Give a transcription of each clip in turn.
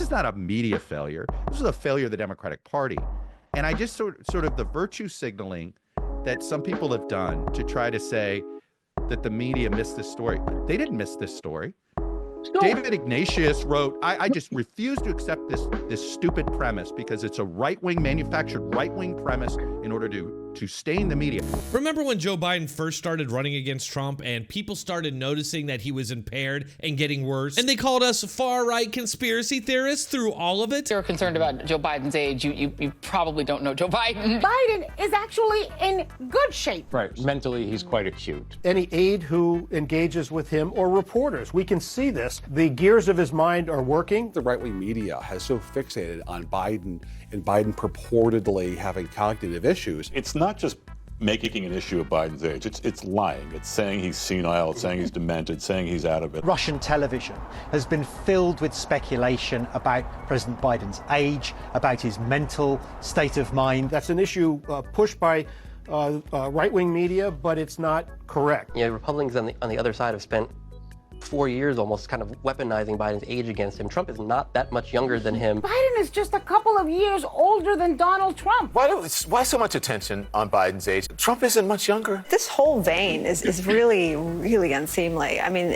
is not a media failure. This is a failure of the Democratic Party. And I just sort of the virtue signaling that some people have done to try to say that the media missed this story. They didn't miss this story. David Ignatius wrote, I just refuse to accept this stupid premise because it's a right-wing, manufactured right-wing premise in order to stain the media. Remember when Joe Biden first started running against Trump and people started noticing that he was impaired and getting worse? And they called us far-right conspiracy theorists through all of it? You're concerned about Joe Biden's age. You probably don't know Joe Biden. Biden is actually in good shape. Right. Mentally, he's quite acute. Any aide who engages with him or reporters, we can see this. The gears of his mind are working. The right-wing media has so fixated on Biden and Biden purportedly having cognitive issues. It's not just making an issue of Biden's age. It's lying. It's saying he's senile. It's saying he's demented. Saying he's out of it. Russian television has been filled with speculation about President Biden's age, about his mental state of mind. That's an issue pushed by right-wing media, but it's not correct. You know, Republicans on the other side have spent 4 years almost kind of weaponizing Biden's age against him. Trump is not that much younger than him. Biden is just a couple of years older than Donald Trump. Why so much attention on Biden's age? Trump isn't much younger. This whole vein is really, really unseemly. I mean,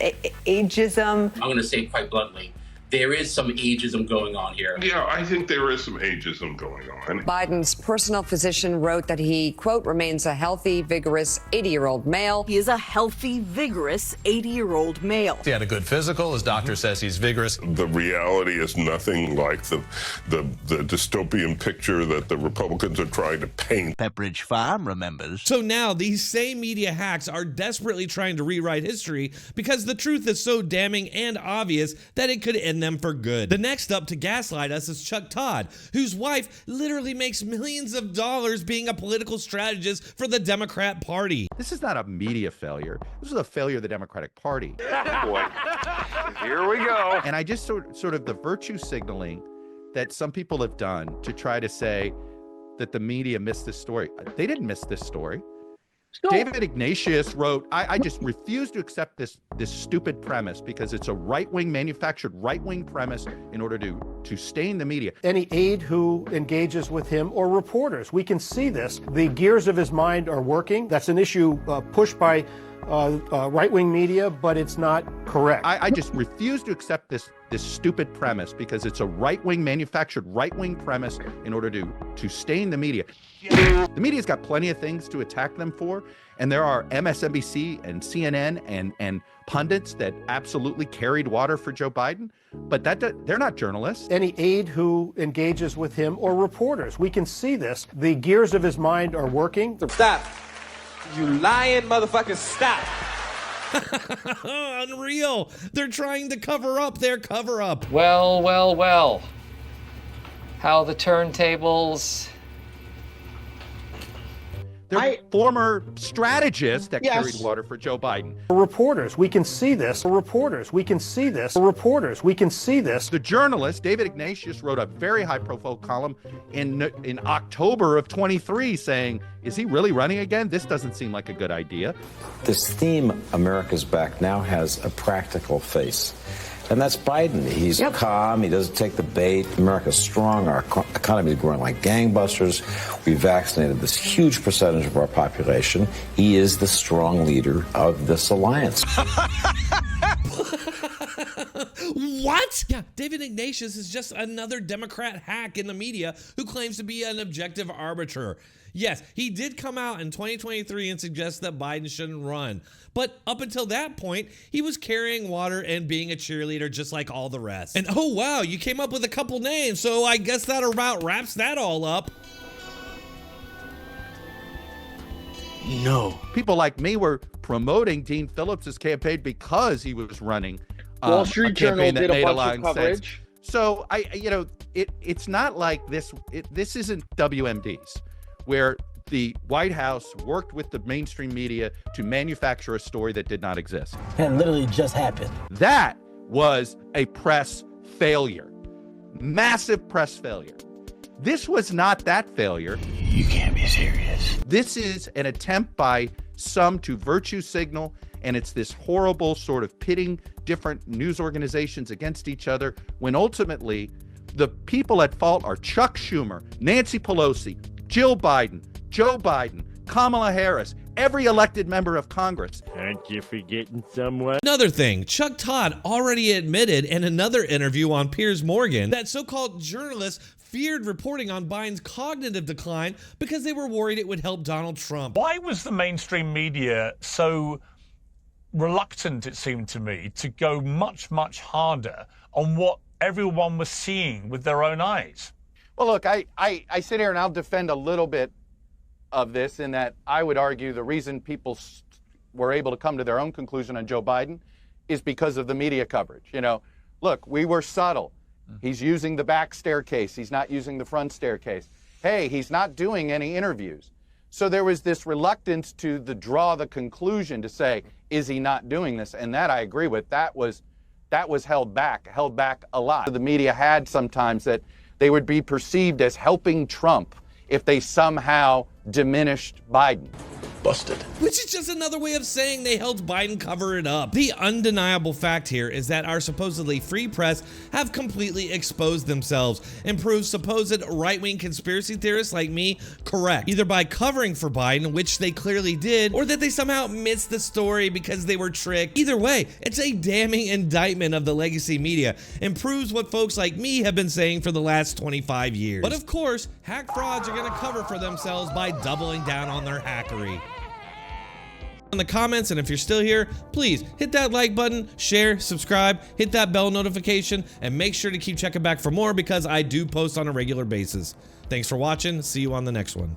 ageism. I'm going to say quite bluntly, there is some ageism going on here. Yeah, I think there is some ageism going on. Biden's personal physician wrote that he, quote, remains a healthy, vigorous 80-year-old male. He is a healthy, vigorous 80-year-old male. He had a good physical. His doctor says he's vigorous. The reality is nothing like the dystopian picture that the Republicans are trying to paint. Pepperidge Farm remembers. So now these same media hacks are desperately trying to rewrite history because the truth is so damning and obvious that it could end them for good. The next up to gaslight us is Chuck Todd, whose wife literally makes millions of dollars being a political strategist for the Democrat Party. This is not a media failure. This is a failure of the Democratic Party. Boy, here we go. And I just sort of the virtue signaling that some people have done to try to say that the media missed this story. They didn't miss this story. David Ignatius wrote, I just refuse to accept this stupid premise because it's a right-wing, manufactured right-wing premise in order to stain the media. Any aide who engages with him or reporters, we can see this. The gears of his mind are working. That's an issue pushed by right-wing media, but it's not correct. I just refuse to accept this stupid premise because it's a right-wing, manufactured right-wing premise in order to stain the media. The media's got plenty of things to attack them for, and there are MSNBC and CNN and pundits that absolutely carried water for Joe Biden, but they're not journalists. Any aide who engages with him or reporters, we can see this. The gears of his mind are working. Stop. You lying motherfucker, stop. Unreal. They're trying to cover up their cover-up. Well. How the turntables... They're former strategists that carried water for Joe Biden. Reporters, we can see this. Reporters, we can see this. Reporters, we can see this. The journalist, David Ignatius, wrote a very high-profile column in October of 23 saying, is he really running again? This doesn't seem like a good idea. This theme, America's Back, now has a practical face. And that's Biden. He's calm. He doesn't take the bait. America's strong. Our economy is growing like gangbusters. We vaccinated this huge percentage of our population. He is the strong leader of this alliance. What? Yeah, David Ignatius is just another Democrat hack in the media who claims to be an objective arbiter. Yes, he did come out in 2023 and suggest that Biden shouldn't run. But up until that point, he was carrying water and being a cheerleader just like all the rest. And oh wow, you came up with a couple names, so I guess that about wraps that all up. No. People like me were promoting Dean Phillips' campaign because he was running Wall Street Journal did a bunch of coverage. So it's not like this. This isn't WMDs, where the White House worked with the mainstream media to manufacture a story that did not exist. That literally just happened. That was a press failure. Massive press failure. This was not that failure. You can't be serious. This is an attempt by some to virtue signal, and it's this horrible sort of pitting different news organizations against each other, when ultimately The people at fault are Chuck Schumer, Nancy Pelosi, Jill Biden, Joe Biden, Kamala Harris, every elected member of Congress. Aren't you forgetting someone? Another thing, Chuck Todd already admitted in another interview on Piers Morgan that so-called journalists feared reporting on Biden's cognitive decline because they were worried it would help Donald Trump. Why was the mainstream media so reluctant, it seemed to me, to go much, much harder on what everyone was seeing with their own eyes? Well, look, I sit here and I'll defend a little bit of this in that I would argue the reason people were able to come to their own conclusion on Joe Biden is because of the media coverage. You know, look, we were subtle. He's using the back staircase. He's not using the front staircase. Hey, he's not doing any interviews. So there was this reluctance to draw the conclusion to say, is he not doing this? And that I agree with. That was held back a lot. The media had sometimes that they would be perceived as helping Trump if they somehow diminished Biden. Busted. Which is just another way of saying they helped Biden cover it up. The undeniable fact here is that our supposedly free press have completely exposed themselves and proved supposed right-wing conspiracy theorists like me correct, either by covering for Biden, which they clearly did, or that they somehow missed the story because they were tricked. Either way, it's a damning indictment of the legacy media and proves what folks like me have been saying for the last 25 years. But of course, hack frauds are going to cover for themselves by doubling down on their hackery. In the comments, and if you're still here, please hit that like button, share, subscribe, hit that bell notification, and make sure to keep checking back for more because I do post on a regular basis. Thanks for watching. See you on the next one.